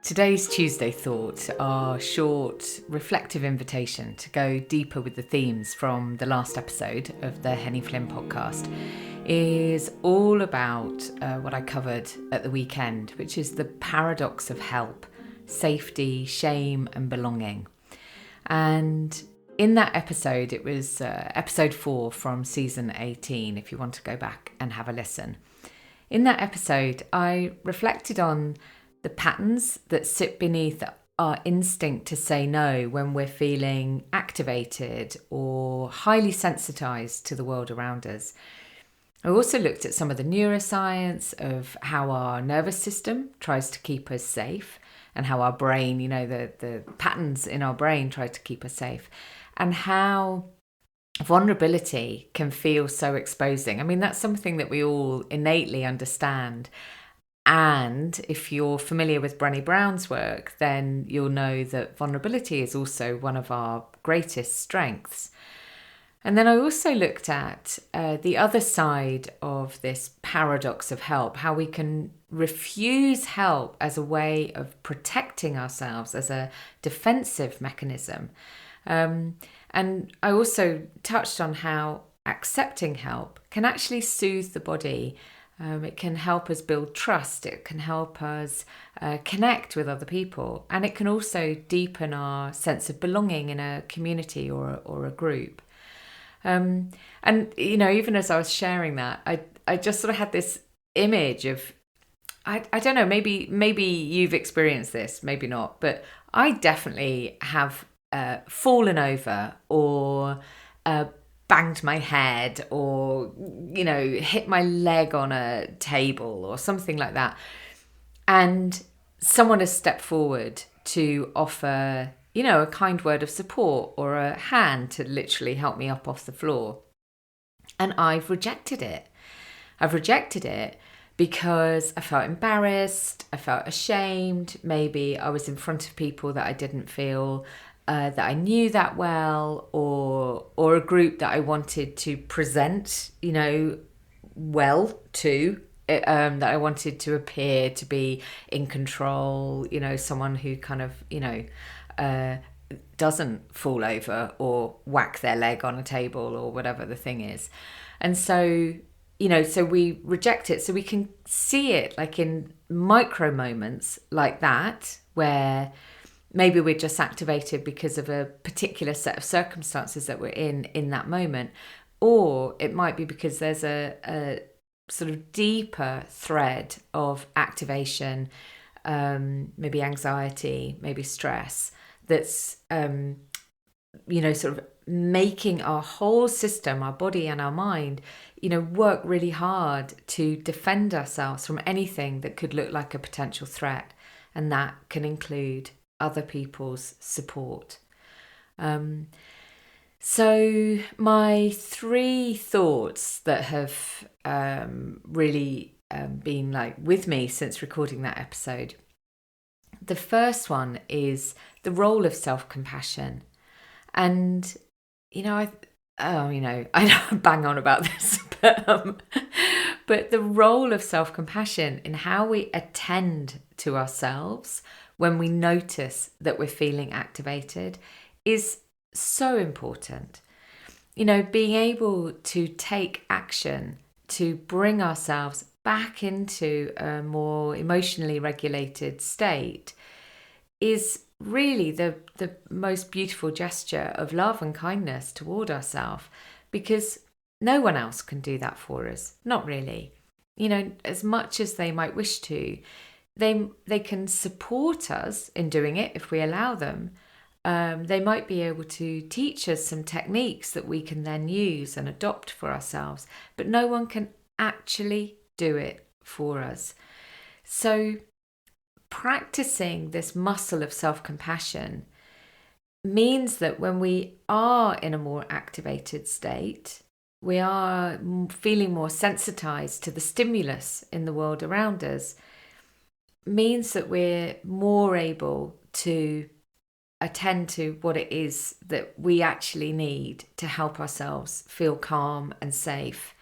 Today's Tuesday Thoughts are short, reflective invitation to go deeper with the themes from the last episode of the Henny Flynn podcast. Is all about what I covered at the weekend, which is the paradox of help, safety, shame, and belonging. And in that episode, it was episode 4 from season 18, if you want to go back and have a listen. In that episode, I reflected on the patterns that sit beneath our instinct to say no when we're feeling activated or highly sensitized to the world around us. I also looked at some of the neuroscience of how our nervous system tries to keep us safe and how our brain, the patterns in our brain try to keep us safe, and how vulnerability can feel so exposing. I mean, that's something that we all innately understand. And if you're familiar with Brené Brown's work, then you'll know that vulnerability is also one of our greatest strengths. And then I also looked at the other side of this paradox of help, how we can refuse help as a way of protecting ourselves, as a defensive mechanism. And I also touched on how accepting help can actually soothe the body. It can help us build trust. It can help us connect with other people. And it can also deepen our sense of belonging in a community or a group. And, even as I was sharing that, I just sort of had this image of, I don't know, maybe you've experienced this, maybe not, but I definitely have fallen over or banged my head or, hit my leg on a table or something like that. And someone has stepped forward to offer, a kind word of support or a hand to literally help me up off the floor. And I've rejected it. I've rejected it because I felt embarrassed. I felt ashamed. Maybe I was in front of people that I didn't feel that I knew that well, or a group that I wanted to present, well to, that I wanted to appear to be in control, someone who kind of, doesn't fall over or whack their leg on a table or whatever the thing is. And so, so we reject it. So we can see it like in micro moments like that, where maybe we're just activated because of a particular set of circumstances that we're in that moment. Or it might be because there's a sort of deeper thread of activation, maybe anxiety, maybe stress, that's, sort of making our whole system, our body and our mind, work really hard to defend ourselves from anything that could look like a potential threat. And that can include other people's support. So my 3 thoughts that have really been with me since recording that episode. The first one is the role of self-compassion. And, I bang on about this, but the role of self-compassion in how we attend to ourselves when we notice that we're feeling activated is so important. Being able to take action to bring ourselves back into a more emotionally regulated state is really the most beautiful gesture of love and kindness toward ourselves, because no one else can do that for us. Not really. As much as they might wish to, they can support us in doing it if we allow them. They might be able to teach us some techniques that we can then use and adopt for ourselves, but no one can actually do it for us. So practicing this muscle of self-compassion means that when we are in a more activated state, we are feeling more sensitized to the stimulus in the world around us, means that we're more able to attend to what it is that we actually need to help ourselves feel calm and safe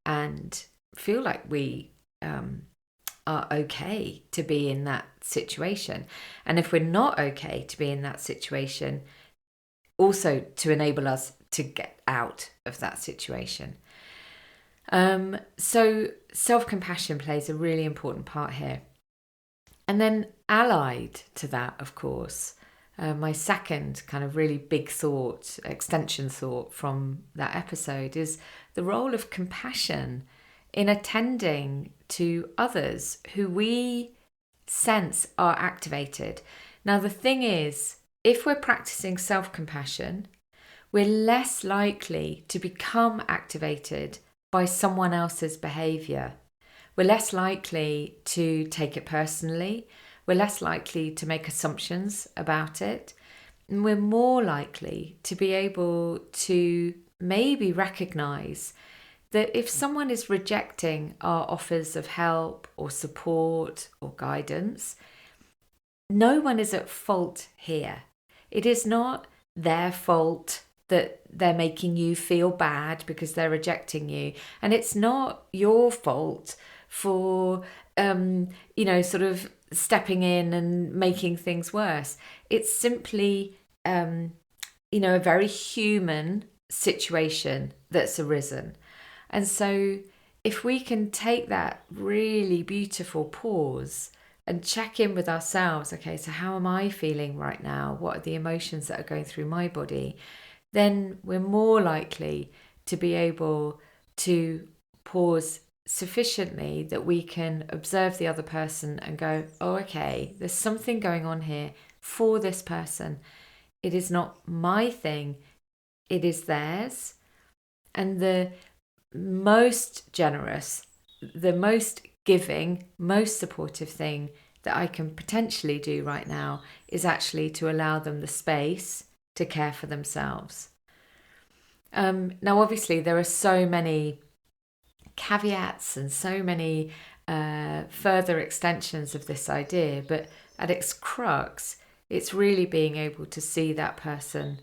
and feel like we are okay to be in that situation. And if we're not okay to be in that situation, also to enable us to get out of that situation. So self-compassion plays a really important part here. And then allied to that, of course, my second kind of really big thought, extension thought from that episode is the role of compassion in attending to others who we sense are activated. Now, the thing is, if we're practicing self-compassion, we're less likely to become activated by someone else's behavior. We're less likely to take it personally. We're less likely to make assumptions about it. And we're more likely to be able to maybe recognize that if someone is rejecting our offers of help or support or guidance, no one is at fault here. It is not their fault that they're making you feel bad because they're rejecting you. And it's not your fault for, sort of stepping in and making things worse. It's simply, a very human situation that's arisen. And so if we can take that really beautiful pause and check in with ourselves, okay, so how am I feeling right now? What are the emotions that are going through my body? Then we're more likely to be able to pause sufficiently that we can observe the other person and go, oh, okay, there's something going on here for this person. It is not my thing, it is theirs. And the most generous, the most giving, most supportive thing that I can potentially do right now is actually to allow them the space to care for themselves. Now, obviously, there are so many caveats and so many further extensions of this idea, but at its crux, it's really being able to see that person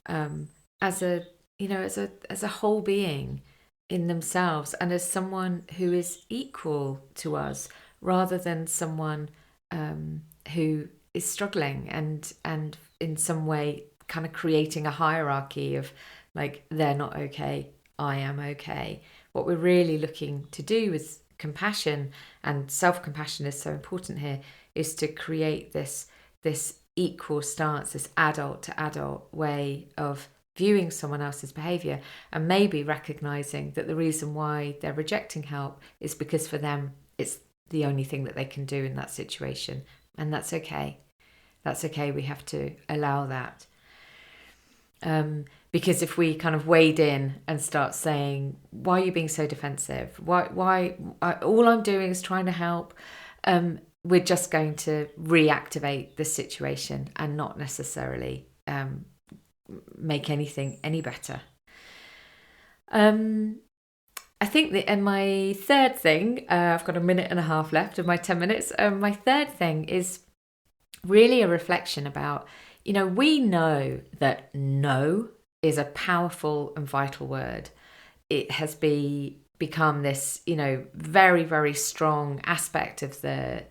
as a whole being in themselves and as someone who is equal to us, rather than someone who is struggling and in some way kind of creating a hierarchy of like, they're not okay, I am okay. What we're really looking to do with compassion, and self-compassion is so important here, is to create this equal stance, this adult to adult way of viewing someone else's behavior, and maybe recognizing that the reason why they're rejecting help is because for them it's the only thing that they can do in that situation. And that's okay. That's okay. We have to allow that. Because if we kind of wade in and start saying, why are you being so defensive? Why all I'm doing is trying to help. We're just going to reactivate the situation and not necessarily make anything any better. I think that, and my third thing, I've got a minute and a half left of my 10 minutes. My third thing is really a reflection about, we know that no is a powerful and vital word. It has become this, very, very strong aspect of the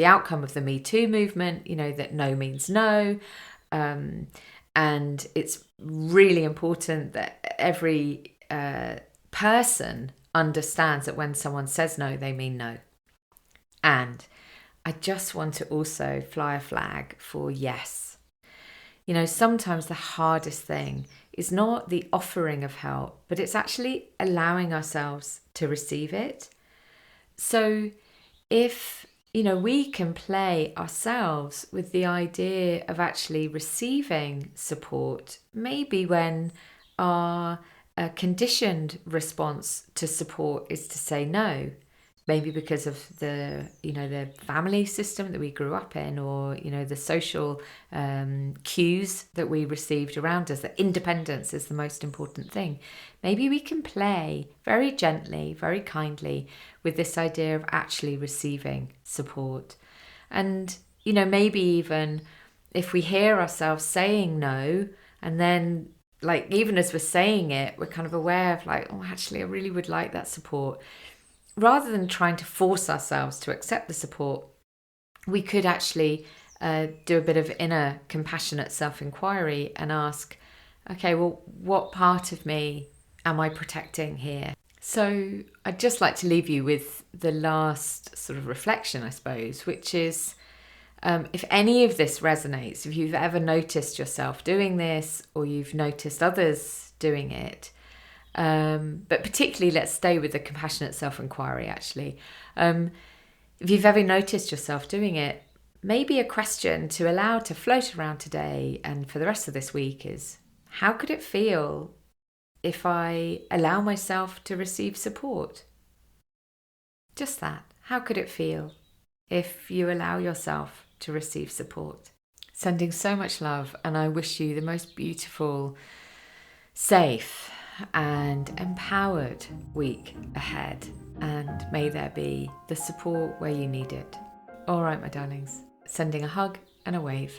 outcome of the Me Too movement, that no means no. And it's really important that every person understands that when someone says no, they mean no. And I just want to also fly a flag for yes. Sometimes the hardest thing is not the offering of help, but it's actually allowing ourselves to receive it. So if, we can play ourselves with the idea of actually receiving support, maybe when our conditioned response to support is to say no, maybe because of the family system that we grew up in, or the social cues that we received around us, that independence is the most important thing. Maybe we can play very gently, very kindly with this idea of actually receiving support. And maybe even if we hear ourselves saying no, and then even as we're saying it, we're kind of aware of oh, actually I really would like that support. rather than trying to force ourselves to accept the support, we could actually do a bit of inner compassionate self-inquiry and ask, okay, well, what part of me am I protecting here? So I'd just like to leave you with the last sort of reflection, I suppose, which is, if any of this resonates, if you've ever noticed yourself doing this or you've noticed others doing it, but particularly let's stay with the compassionate self-inquiry actually. If you've ever noticed yourself doing it, maybe a question to allow to float around today and for the rest of this week is, how could it feel if I allow myself to receive support? Just that. How could it feel if you allow yourself to receive support? Sending so much love, and I wish you the most beautiful, safe and empowered week ahead, and may there be the support where you need it. All right, my darlings, sending a hug and a wave.